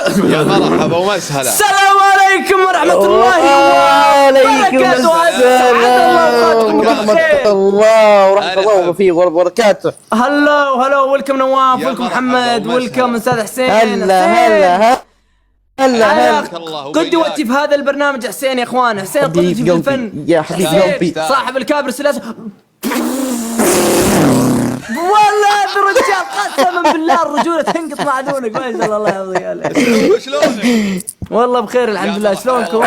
يا مرحبا ومسهلا. السلام عليكم ورحمة الله وبركاته. ورحمة الله وبركاته. هلو ولكم نواف، ولكم محمد، ولكم استاذ حسين. هلا قدوتي في هذا البرنامج حسين يا اخوان. حسين قدوتي في الفن يا حبيب قلبي، صاحب الكابر الثلاثي. والله الرجال قسما بالله الرجولة تنقط معدونك. ما شاء الله يرضي عليك. شلونك؟ والله بخير الحمد لله. شلونكم؟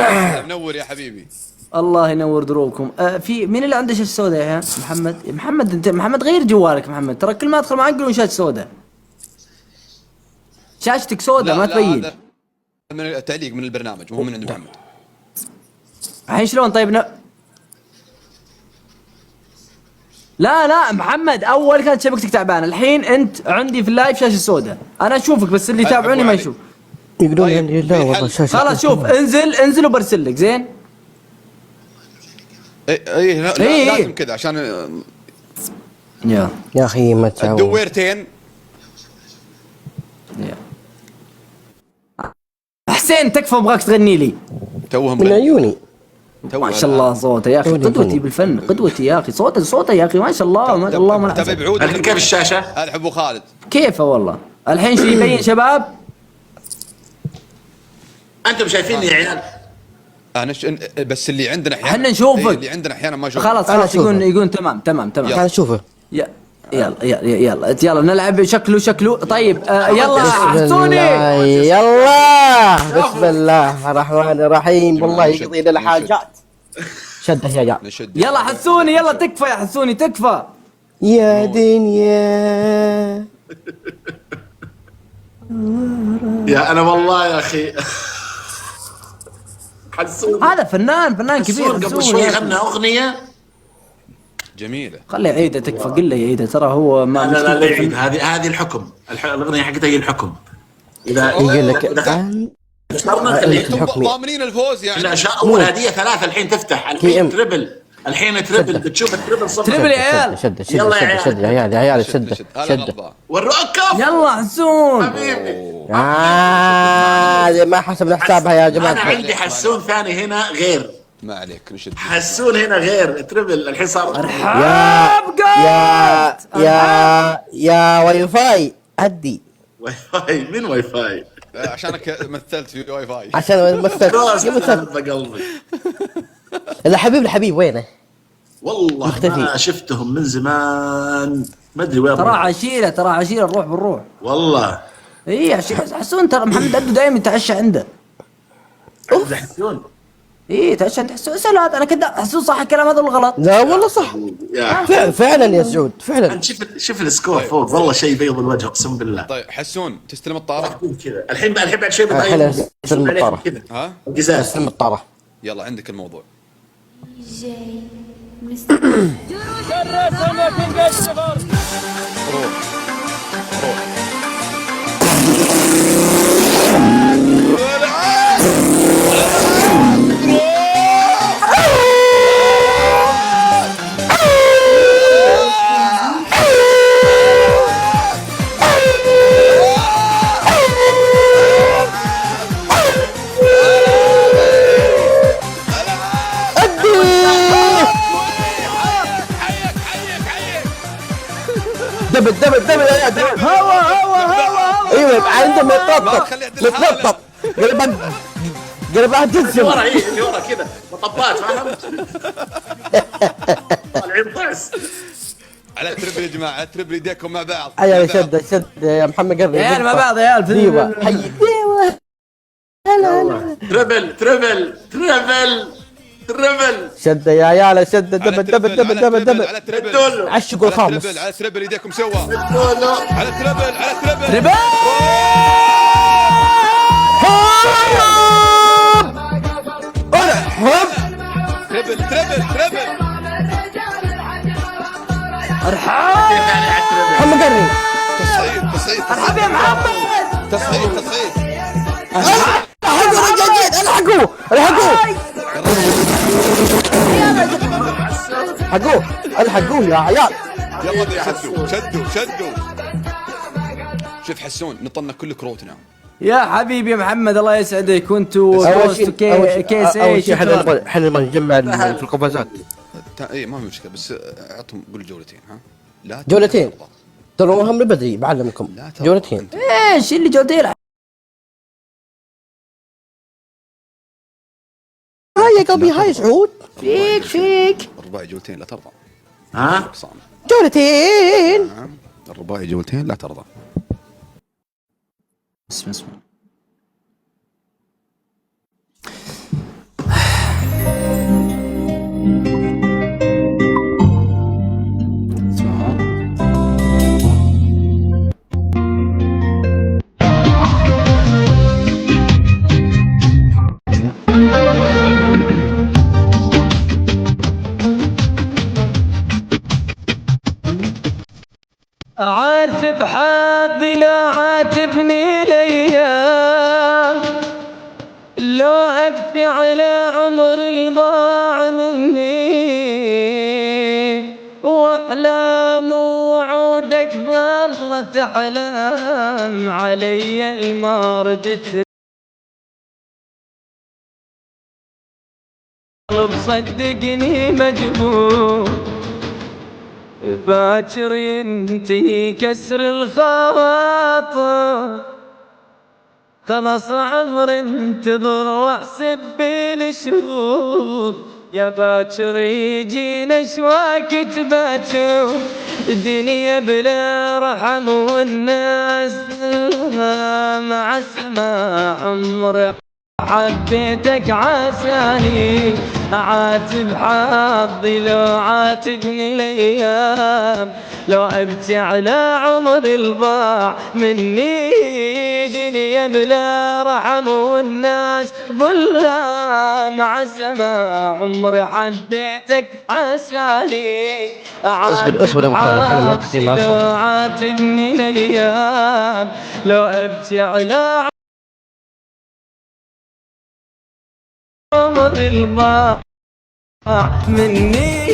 منور يا حبيبي. الله ينور دروبكم. في مين اللي عنده شاشة سوداء يا محمد؟ انت محمد غير جوالك محمد، ترى كل ما ادخل معك يقولون شاشة سوداء. شاشتك سوداء ما تبين. من التعليق من البرنامج مو من عند محمد. الحين شلون طيب لا محمد، اول كانت شبكتك تعبانه، الحين انت عندي في اللايف شاشه سوداء، انا اشوفك بس اللي يتابعوني ما يشوف. يقولون عندي لا والله شاشه. خلاص شوف، انزل وبرسل لك زين. اي لازم كذا عشان يا اخي ما تعود الدويرتين. حسين تكفى، ابغاك تغني لي. توهم من عيوني. ما شاء الله صوته يا اخي، قدوتي بالفن، قدوتي يا اخي. صوته يا اخي ما شاء الله ما شاء الله. ما تبي بعود الحين كيف الشاشه؟ الحب ابو خالد كيفه والله. الحين شو يبين شباب؟ انتم شايفيني يا عيال؟ بس اللي عندنا احيانا احنا نشوفك. اللي عندنا احيانا ما نشوفك. خلاص يقول تمام. تعال شوفه. يلا نلعب. شكله طيب. يلا حسوني. يلا بسم الله الرحمن الرحيم. والله يقضي لنا الحاجات. شده يا جماعه. يلا حسوني، يلا تكفى يا حسوني تكفى يا دنيا. يا انا والله يا اخي حسون هذا فنان كبير. قبل شوي غنى اغنيه جميله. خليه يعيدها تكفى، قل له يعيدها، ترى هو ما لا يعيد. هذه الحكم. الاغنيه حقتها هي الحكم. اذا يقول لك اخترنا خليه ضامنين الفوز يعني. لا اول هديه ثلاثه الحين تفتح. الحين تربل. بتشوف التربل صفر. تربل يا عيال. شد يا عيال شد والركب. يلا حسون حبيبي. ما حسبنا حسابها يا جماعه. انا عندي حسون ثاني هنا غير. ما عليك نشد. حسون هنا غير تربل. الحين صار يا واي فاي هدي. واي فاي من واي فاي؟ عشانك مثلت في واي فاي. عشان مثلت بقلبي. الحبيب وينه؟ والله مختفي. ما شفتهم من زمان، ما ادري وين. ترى عشيره الروح بالروح والله. اي حسون ترى محمد عبده دائما يتعشى عنده. حسون تعشى عند حسون. سلام انا كذا. حسون صح الكلام هذا ولا غلط؟ لا والله صح فعلا يا سعود فعلا. شوف السكور فوق والله شيء بيض الوجه اقسم بالله. طيب حسون تستلم الطاره كذا الحين بعد شوي استلم الطاره. ها استلم الطاره. يلا عندك الموضوع. دبل هوا ايوه عنده متطط قلبها تنسم ورا. اللي ورا كذا مطبات فاهم. طالعين ضعس على تربل يا جماعه، على تربل يديكم مع بعض. يا شد يا محمد قرب يا مع بعض يا عيال. ايوه هلا تربل شد يا عيال شد. دبل على تربل عشقوا الخامس. على تربل يديكم سوا. على تربل تربل ارحب محمد قرب. تصعيد ارحب يا محمد. تصعيد الحقوه يا عيال. يلا يا حسون شدوا. شوف حسون نطلنا كل كروتنا يا حبيبي يا محمد الله يسعدك. وانتوا اول شيء كيس اول ايش شيء احنا نبغى نجمع في القفازات. اي ما في مشكله، بس اعطهم قول جولتين. ها لا جولتين ترى مهم من بدري بعلمكم. جولتين ايش اللي جولتين؟ هاي يا قلبي هاي سعود. فيك الرباعي جولتين لا ترضى. ها جولتين. الرباعي جولتين لا ترضى. اسمع عاتب حظي لا عاتبني الايام، لو ابكي على عمري ضاع مني، واحلام وعودك ظلت احلام علي ما ردت. صدقني مجبور باكر ينتهي كسر الخواطر، خلاص عمري انتظر واحسب بالشهور، يا باكر يجينا اشواك تباكر، الدنيا بلا رحم والناس مع السماء. عمري حبيتك عشاني اعاتب حظي لو عاتبني الايام، لو ابكي على عمري الضاع مني، دنيا بلا رحم والناس ظلام مع السماء. عمري حبيتك عشاني اعاتب حظي لو عاتبني الايام، لو ابكي على عمر الضاع مني.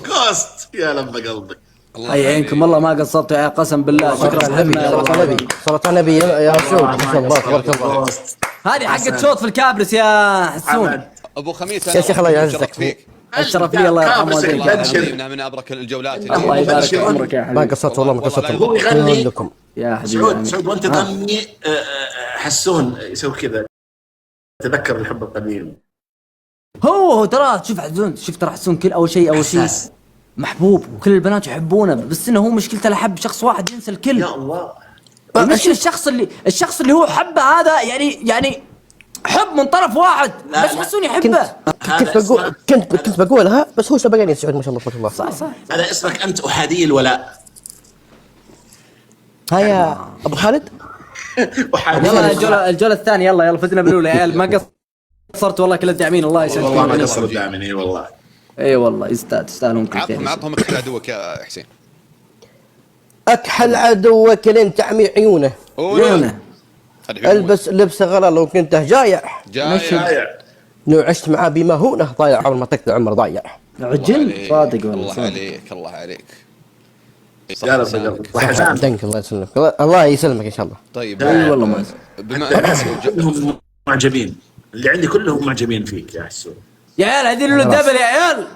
كوست يا لما قلبك. اي عينكم والله ما قصرتوا يا قسم بالله. شكرا نبي صلاة النبي يا سعود ما شاء الله تبارك الله. هذه حقت صوت في الكابرس يا حسون. ابو خميس يا شيخ الله يعزك فيك. الشرف لي الله يرحم والديك. من ابرك الجولات. الله يبارك عمرك يا حبيبي. ما قصرت والله ما قصرت. هو يغني لكم يا حبيبي. سعود وانت تغني حسون يسوي كذا، تذكر الحب القديم. هو ترى شوف حسون، شوف ترى حسون كل اول شيء محبوب وكل البنات يحبونه، بس انه هو مشكلته لحب شخص واحد ينسى الكل. يا الله المشكلة الشخص اللي هو حبه هذا يعني حب من طرف واحد، بس حسون يحبه. كنت بقولها بس هو سبقني سعود ما شاء الله تبارك الله. صح. هذا اسمك انت احادي الولاء. هيا ابو خالد يلا الجولة الثانية. يلا فتنا بالاولى يا عيال. ما قصرت والله كل الداعمين. الله يسعدكم. والله ما قصر الداعمين. اي والله اي والله تستاهلون كل خير. عطهم اكحل عدوك يا حسين. اكحل عدوك لين تعمي عيونه. البس لبس غلا لو كنت جايع. لو عشت معاه بمهونه ضايع عمر ما تقدر عمر ضايع. عجل صادق والله. الله عليك. يا رب الله يسلمك. الله يسلمك ان شاء الله. طيب اي والله ما كلهم معجبين، اللي عندي كلهم معجبين فيك يا حسون. يا عيال هذه له الدبل يا عيال.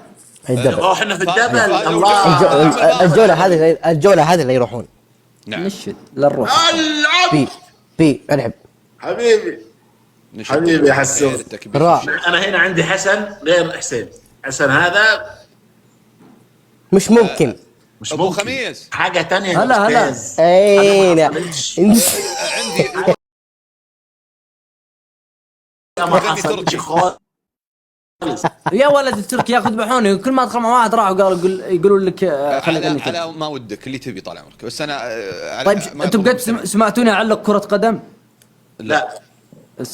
احنا في الدبل. الله الجولة هذه اللي يروحون. نعم نشد للروح. العب العب حبيبي يا حسون. انا هنا عندي حسن غير حسين. حسن هذا مش ممكن. مش ابو ممكن. خميس حاجة تانية. هلا اين عندي ما حصلش خالص. يا ولد التركي يذبحوني كل ما ادخل مع واحد راحوا يقولوا لك خليني على ما ودك اللي تبي طال عمرك. بس انا طيب انتم قد سمعتوني اعلق كرة قدم؟ لا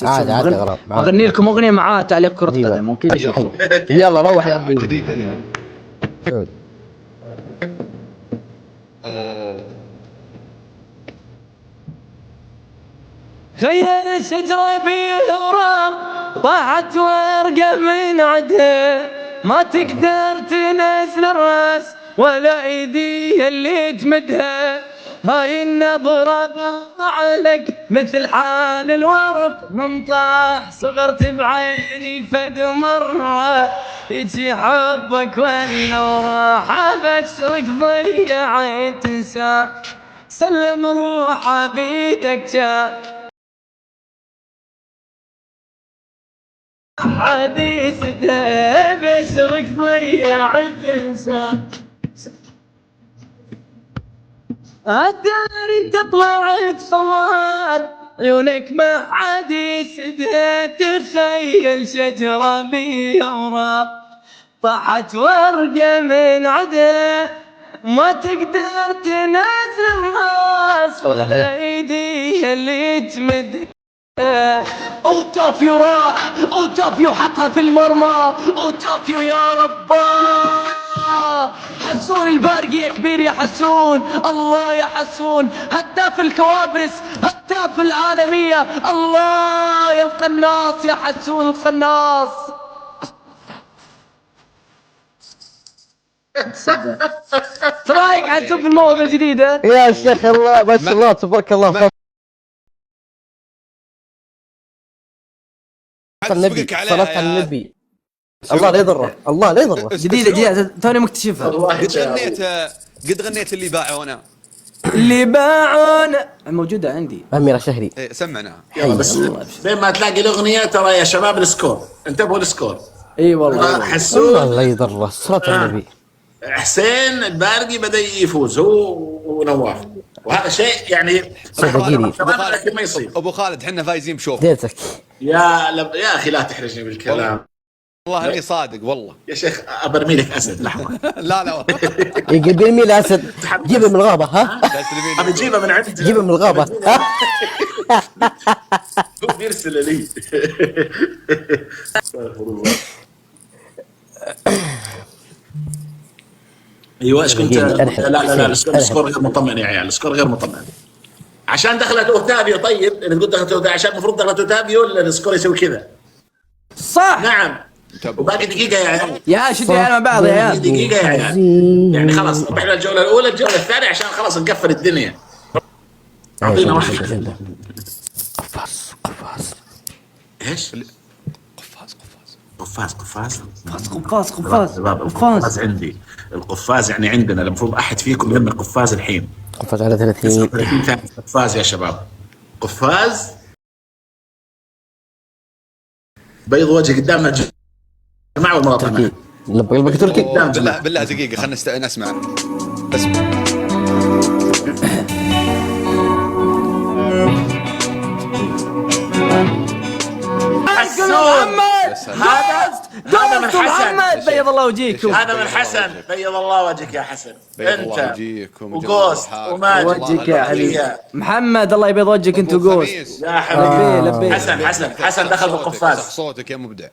عادي غلط. اغني لكم اغنية معاه تعليق كرة قدم ممكن تشوفوا. يلا روح يا ابوي. خيال شجرة بالأوراق طاحت ورقة من عدها، ما تقدر تنزل الراس ولا ايدي اللي تمدها، هاي النظرة عليك مثل حال الورق منطاح، صغرت بعيني فد مرة يجي حبك والنور، حبشرك ضيعت تنسى سلم روحه بيدك جاء حديث ده بشرك ضيعت تنسى الدار انت طلعت صوار عيونك ما حد يسدها، تخيل شجرة بيوراق طاحت ورقة من عده ما تقدر تنزل راس ايدي اللي تمد اوتوفيو راح اوتوفيو حطها في المرمى اوتوفيو يا رباه حسون البارقي يا كبير يا حسون الله يا حسون هداف الكوابرس هداف العالمية الله يا القناص يا حسون القناص رايك حسون في الموهبة الجديدة يا شيخ الله ما شاء الله تبارك الله. النبي صلاة على النبي الله لا يضره الله لا يضره. جديدة توني مكتشفها. قد غنيت اللي باعونا اللي باعونا موجودة عندي أميرة شهري. إيه سمعناها. بس بين ما تلاقي الأغنية ترى يا شباب السكور انتبهوا السكور. اي والله حسون الله لا يضره صلاة على النبي. حسين البارقي بدأ يفوز هو ونواف وهذا شيء يعني صدقيني لكن ما يصير. ابو خالد احنا فايزين بشوف ديتك يا اخي لا تحرجني بالكلام والله اني صادق والله يا شيخ ابرمي لك اسد لحظه. لا والله يقول يرمي الاسد جيبه من الغابه ها ابي اجيبه من عند جيبه من الغابه ها هو بيرسل لي. ايوه ايش كنت لا السكور غير مطمئن يا عيال السكور غير مطمئن عشان دخلت اوتافيو. طيب انت تقول دخلت اوتافيو عشان المفروض دخلت اوتافيو السكور يسوي كذا صح. نعم وباقي دقيقة يا عيال يا شدي على بعض يا عيال دقيقة يا عيال يعني خلاص ربحنا الجولة الأولى الجولة الثانية عشان خلاص نقفل الدنيا. أعطينا واحد. قفاز إيش؟ قفاز عندي القفاز يعني عندنا المفروض أحد فيكم يرمي قفاز الحين. قفاز على 30 ثانية قفاز يا شباب قفاز بيض وجه قدامنا جماعة والمواطنة. قلبك تركي بالله دقيقة خلنا نسمع هذا من حسن بيض الله وجهكم هذا من حسن بيض الله وجهك يا حسن انت وقوست وماجد وجهك يا حبيبي محمد الله يبيض وجهك انت وقوست يا حبيبي لبيه حسن دخل بالقفاز صوتك يا مبدع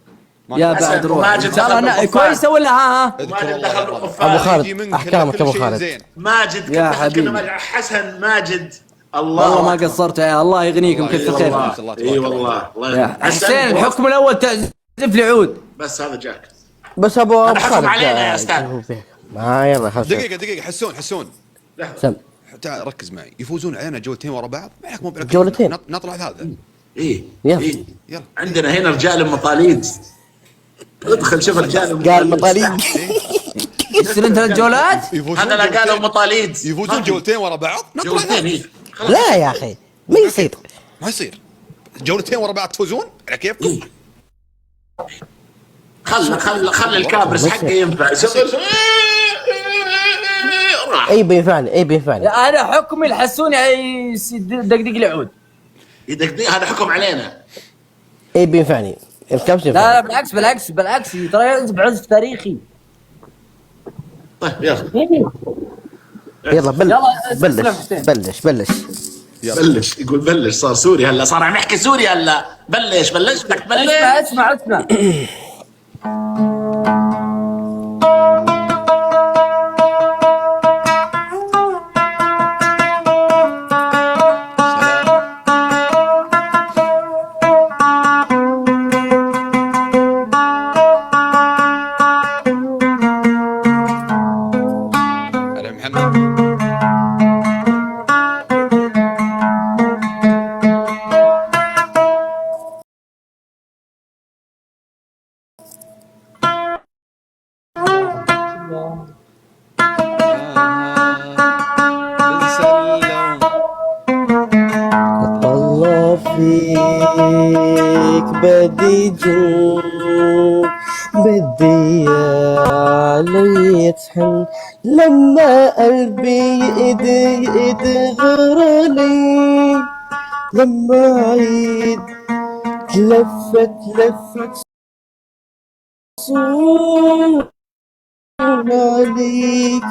يا بعد روح ترى كويس ولا ها ماجد دخل بالقفاز ابو خالد احكامك ابو خالد ماجد يا حبيبي حسن ماجد الله ما قصرت يا الله يغنيكم كثر خير. اي والله الله حسين الحكم الاول تعزف لي عود بس هذا جاك بس ابو خالد علينا يا استاذ ما يلا خلاص دقيقة حسون سم تعال ركز معي يفوزون علينا جولتين ورا بعض مو جولتين نطلع هذا يلا عندنا هنا رجال مطاليد ادخل شوف رجال قال مطاليد يصير انت الجولات هذا لا قالوا مطاليد يفوزون جولتين ورا بعض جولتين لا يا اخي ما يصير جولتين ورا بعض تفوزون على كيفكم. خل الكابرس حقه ينفع اي بينفعني انا حكمي الحسوني دقدق العود يدقدق هذا حكم علينا. اي بينفعني الكابس لا بالعكس ترى يعزف عزف تاريخي. طيب يلا بلش يقول بلش صار سوري هلا صار عم يحكي سوري هلا بلش اسمع فيك بدي جن بدي علي تحن لما قلبي يدغرني لما عيد لفت صور عليك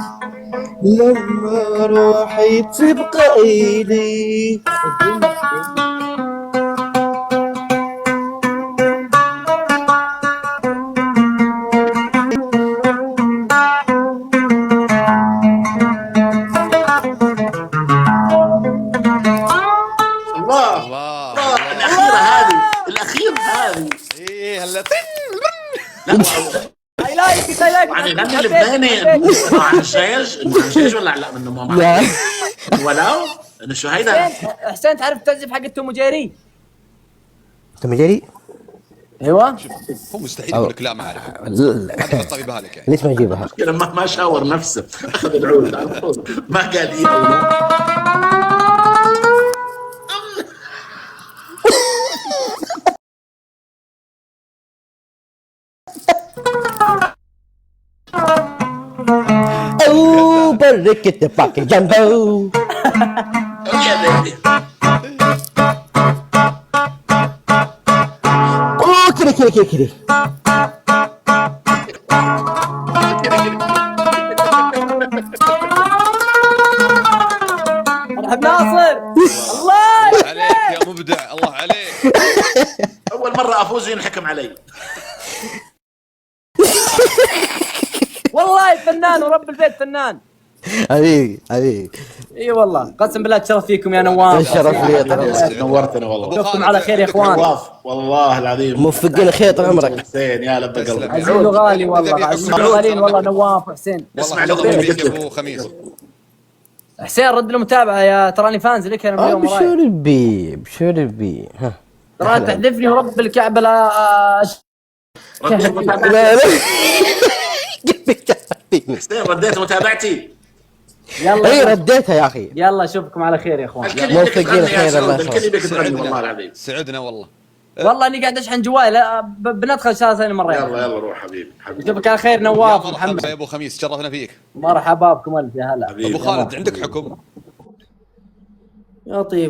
لما روحي تبقى إلي. الله الله الله الاخيره هذه الاخيره هذه ايه هلا لا اي لايك اي لايك عن يغني اللبناني عن الشيش ولا لا منه ما لا ولو انه شو هيدا حسين تعرف تعزف حق توم وجيري؟ توم جيري؟ ايوه هو مستحيل يقول لك لا ما اعرف لا هذا حطها في بالك يعني. ليش ما اجيبها؟ لما ما شاور نفسه اخذ العود على طول ما قال ايه او لا. او بركة باكي جامبو يا بيبي او كده كده كده كده مرحب ناصر الله عليك يا مبدع الله عليك. اول مره افوز ينحكم علي. والله فنان ورب البيت فنان. حبيبي حبيبي اي والله قسم بالله تشرف فيكم يا نواف. الشرف لي طال نورتنا والله. اشوفكم على خير يا اخوان. نواف والله العظيم موفقين خير طال عمرك. حسين يا لب قلبي. عزيز وغالي والله عزيز وغاليين والله نواف وحسين. والله اسمع حضرتك لو فيك يا ابو خميس. حسين رد المتابعه يا تراني فانز لك انا اليوم وراي. بشربي بشربي ها ترى تحذفني ورب الكعبه لا لا لا حسين رديت متابعتي. يلا اي رديتها يا اخي. يلا اشوفكم على خير يا اخوان. موفقين خير الله الكل يبيك تغني سعدنا والله العظيم. سعدنا والله. والله اني قاعد اشحن جوالي لا بندخل ان شاء الله ثاني مره. يلا يلا روح حبيبي حبيبي. اشوفك على خير يا نواف مرحبا محمد. يا ابو خميس شرفنا فيك. مرحبا بكم الف يا هلا. حبيبي. ابو خالد عندك حكم؟ يا طيب